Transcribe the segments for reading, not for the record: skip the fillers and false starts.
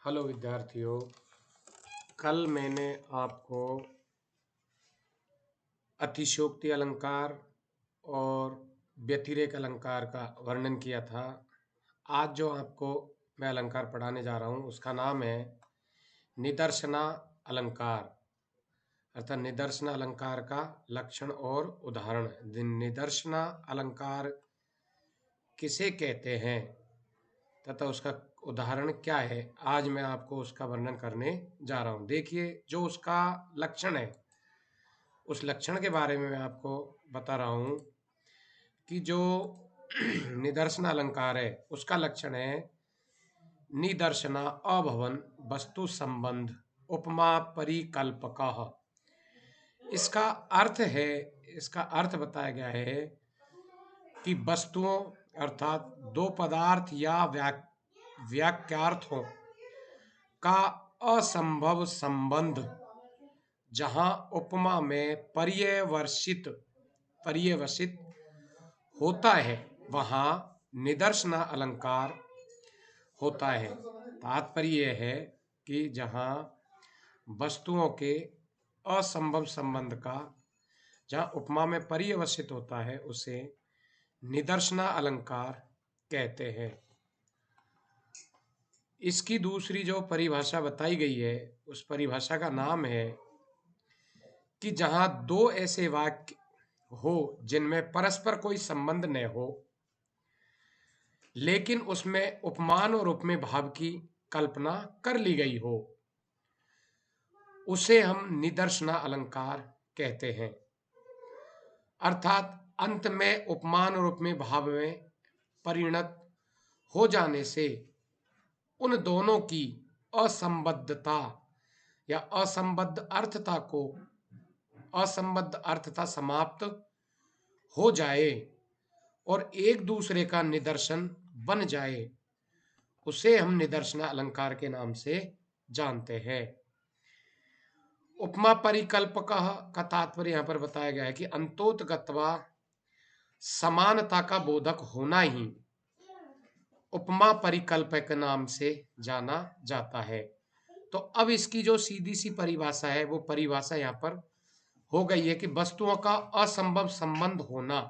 Hello विद्यार्थियों। कल मैंने आपको अतिशयोक्ति अलंकार और व्यतिरेक अलंकार का वर्णन किया था। आज जो आपको मैं अलंकार पढ़ाने जा रहा हूँ उसका नाम है निदर्शना अलंकार, अर्थात निदर्शना अलंकार का लक्षण और उदाहरण। निदर्शना अलंकार किसे कहते हैं तथा उसका उदाहरण क्या है, आज मैं आपको उसका वर्णन करने जा रहा हूँ। देखिए, जो उसका लक्षण है उस लक्षण के बारे में मैं आपको बता रहा हूँ कि जो निदर्शन अलंकार है उसका लक्षण है निदर्शना अभवन वस्तु संबंध उपमा परिकल्पकः। इसका अर्थ है, इसका अर्थ बताया गया है कि वस्तुओं अर्थात दो पदार्थ या वाक्यार्थों का असंभव संबंध जहां उपमा में पर्यवसित होता है वहां निदर्शना अलंकार होता है। तात्पर्य यह है कि जहां वस्तुओं के असंभव संबंध का जहां उपमा में पर्यवसित होता है उसे निदर्शना अलंकार कहते हैं। इसकी दूसरी जो परिभाषा बताई गई है उस परिभाषा का नाम है कि जहां दो ऐसे वाक्य हो जिनमें परस्पर कोई संबंध न हो लेकिन उसमें उपमान और उपमेय भाव की कल्पना कर ली गई हो, उसे हम निदर्शना अलंकार कहते हैं। अर्थात अंत में उपमान और उपमेय भाव में परिणत हो जाने से उन दोनों की असंबद्धता या असंबद्ध अर्थता समाप्त हो जाए और एक दूसरे का निदर्शन बन जाए, उसे हम निदर्शना अलंकार के नाम से जानते हैं। उपमा परिकल्पकः का तात्पर्य यहां पर बताया गया है कि अंतोतगत्वा समानता का बोधक होना ही उपमा परिकल्पक नाम से जाना जाता है। तो अब इसकी जो सीधी सी परिभाषा है वो परिभाषा यहाँ पर हो गई है कि वस्तुओं का असंभव संबंध होना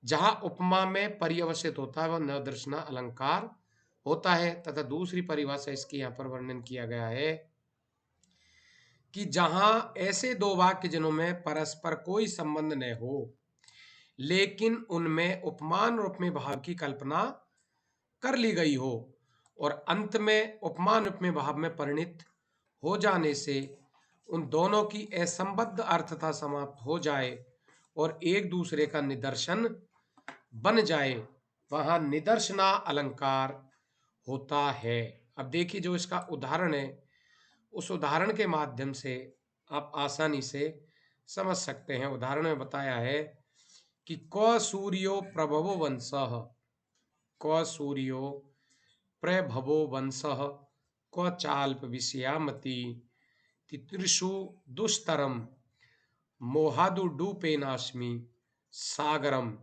जहां उपमा में पर्यवसित होता है वह निदर्शना अलंकार होता है। तथा दूसरी परिभाषा इसकी यहाँ पर वर्णन किया गया है कि जहां ऐसे दो वाक्य जिनमें परस्पर कोई संबंध न हो लेकिन उनमें उपमान और उपमेय भाव की कल्पना कर ली गई हो और अंत में उपमान उपमेय भाव में परिणित हो जाने से उन दोनों की असंबद्ध अर्थता समाप्त हो जाए और एक दूसरे का निदर्शन बन जाए, वहां निदर्शना अलंकार होता है। अब देखिए, जो इसका उदाहरण है उस उदाहरण के माध्यम से आप आसानी से समझ सकते हैं। उदाहरण में बताया है कि क सूर्यो प्रभवो वंशः, क सूर्यो प्रभवो वंशः, क चाल्प विषयामति तितृषु दुष्तरम मोहादुडूपेनास्मि सागरम।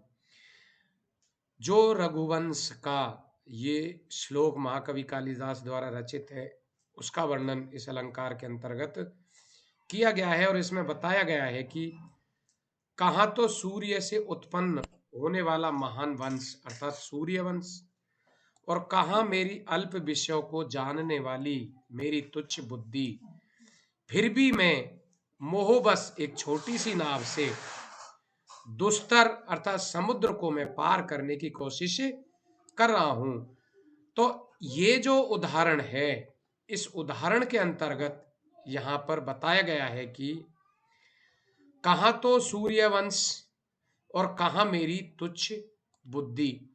जो रघुवंश का ये श्लोक महाकवि कालिदास द्वारा रचित है उसका वर्णन इस अलंकार के अंतर्गत किया गया है और इसमें बताया गया है कि कहाँ तो सूर्य से उत्पन्न होने वाला महान वंश अर्थात सूर्य वंश और कहाँ मेरी अल्प विषयों को जानने वाली मेरी तुच्छ बुद्धि, फिर भी मैं मोहबस एक छोटी सी नाव से दुस्तर अर्थात समुद्र को मैं पार करने की कोशिश कर रहा हूं। तो ये जो उदाहरण है इस उदाहरण के अंतर्गत यहां पर बताया गया है कि कहां तो सूर्यवंश और कहां मेरी तुच्छ बुद्धि।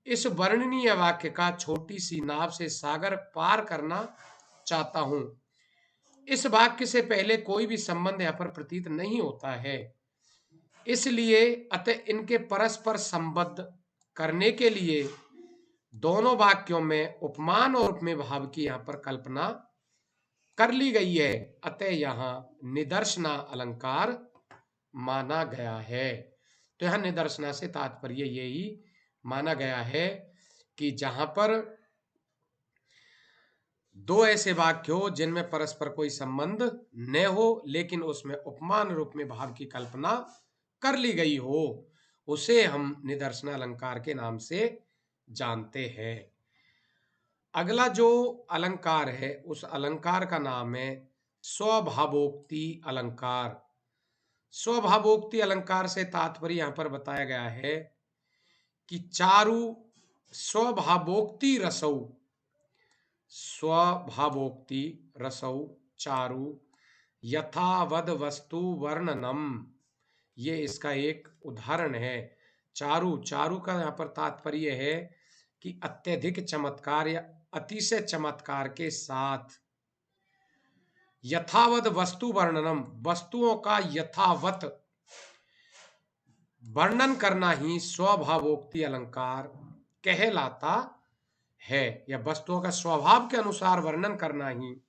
इस वर्णनीय वाक्य का छोटी सी नाव से सागर पार करना चाहता हूं। इस वाक्य से पहले कोई भी संबंध यहां पर प्रतीत नहीं होता है, इसलिए अतः इनके परस्पर संबद्ध करने के लिए दोनों वाक्यों में उपमान और उपमेय भाव की यहां पर कल्पना कर ली गई है, अतः यहां निदर्शना अलंकार माना गया है। तो यहां निदर्शना से तात्पर्य यही माना गया है कि जहां पर दो ऐसे वाक्य हो जिनमें परस्पर कोई संबंध न हो लेकिन उसमें उपमान रूप में भाव की कल्पना कर ली गई हो, उसे हम निदर्शन अलंकार के नाम से जानते हैं। अगला जो अलंकार है उस अलंकार का नाम है स्वभावोक्ति अलंकार। स्वभावोक्ति अलंकार से तात्पर्य यहां पर बताया गया है कि चारु स्वभावोक्ति रसौ, स्वभावोक्ति रसौ चारु यथावद वस्तु वर्णनम, ये इसका एक उदाहरण है। चारु, चारु का यहां पर तात्पर्य है कि अत्यधिक चमत्कार या अतिशय चमत्कार के साथ, यथावत वस्तु वर्णनम, वस्तुओं का यथावत वर्णन करना ही स्वभावोक्ति अलंकार कहलाता है, या वस्तुओं का स्वभाव के अनुसार वर्णन करना ही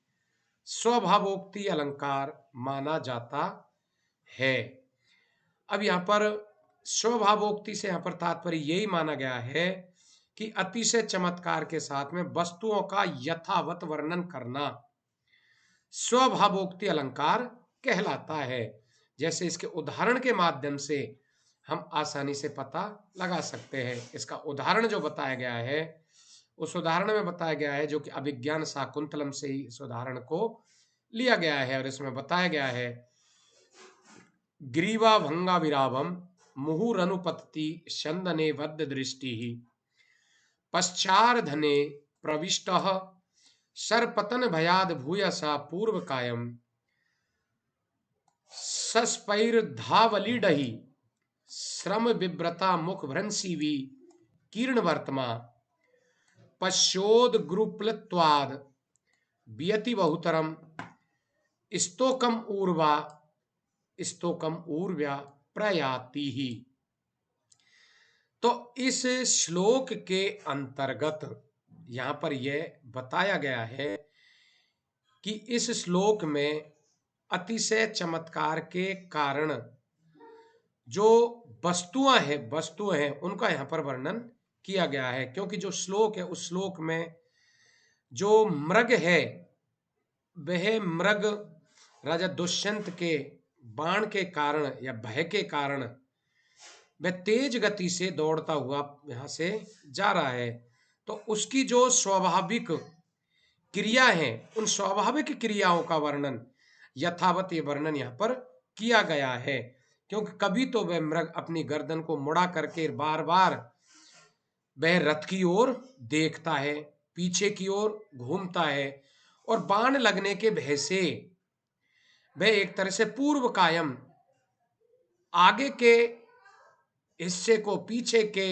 स्वभावोक्ति अलंकार माना जाता है। अब यहां पर स्वभावोक्ति से यहां पर तात्पर्य यही माना गया है कि अतिशय चमत्कार के साथ में वस्तुओं का यथावत वर्णन करना स्वभावोक्ति अलंकार कहलाता है। जैसे इसके उदाहरण के माध्यम से हम आसानी से पता लगा सकते हैं। इसका उदाहरण जो बताया गया है उस उदाहरण में बताया गया है, जो कि अभिज्ञान शाकुंतलम से ही इस उदाहरण को लिया गया है, और इसमें बताया गया है ग्रीवा भंगा विरावम मुहुरनुपत्ति शंदने वद्य दृष्टि पश्चार्धने प्रविष्ट सर्पतन भयाद भूयसा पूर्व कायम सस्पैर्धावलीडहि श्रम विव्रता मुख भ्रंसीवी कीर्ण वर्तमा पश्योदग्रुप्लत्वाद वियति बहुतरम स्तोकम ऊर्व्या प्रयाति ही। तो इस श्लोक के अंतर्गत यहां पर यह बताया गया है कि इस श्लोक में अतिशय चमत्कार के कारण जो वस्तुएं हैं उनका यहां पर वर्णन किया गया है, क्योंकि जो श्लोक है उस श्लोक में जो मृग है वह मृग राजा दुष्यंत के बाण के कारण या भय के कारण वह तेज गति से दौड़ता हुआ यहां से जा रहा है। तो उसकी जो स्वाभाविक क्रिया है उन स्वाभाविक क्रियाओं का वर्णन यथावत ये वर्णन यहां पर किया गया है, क्योंकि कभी तो वह मृग अपनी गर्दन को मुड़ा करके बार बार वह रथ की ओर देखता है, पीछे की ओर घूमता है, और बाण लगने के भय से वह एक तरह से पूर्व कायम आगे के हिस्से को पीछे के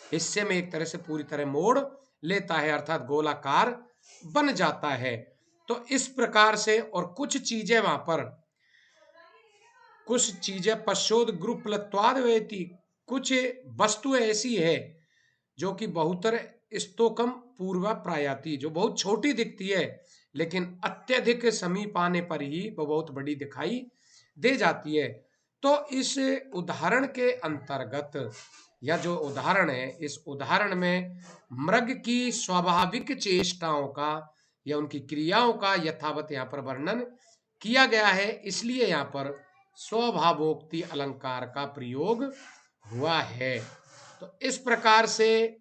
हिस्से में एक तरह से पूरी तरह मोड़ लेता है, अर्थात गोलाकार बन जाता है। तो इस प्रकार से, और कुछ चीजें वहां पर, कुछ चीजें पश्चोद ग्रुपलत्वाद वेति, कुछ वस्तुएं ऐसी है जो कि बहुतर स्तोकम पूर्वा प्रायाति, जो बहुत छोटी दिखती है लेकिन अत्यधिक समीप आने पर ही वो बहुत बड़ी दिखाई दे जाती है। तो इस उदाहरण के अंतर्गत, यह जो उदाहरण है इस उदाहरण में मृग की स्वाभाविक चेष्टाओं का या उनकी क्रियाओं का यथावत यहाँ पर वर्णन किया गया है, इसलिए यहाँ पर स्वभावोक्ति अलंकार का प्रयोग हुआ है। तो इस प्रकार से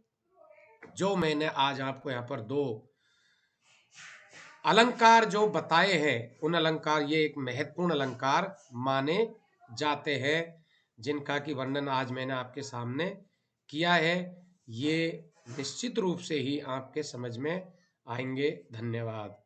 जो मैंने आज आपको यहाँ पर दो अलंकार जो बताए हैं उन अलंकार, ये एक महत्वपूर्ण अलंकार माने जाते हैं जिनका की वर्णन आज मैंने आपके सामने किया है। ये निश्चित रूप से ही आपके समझ में आएंगे। धन्यवाद।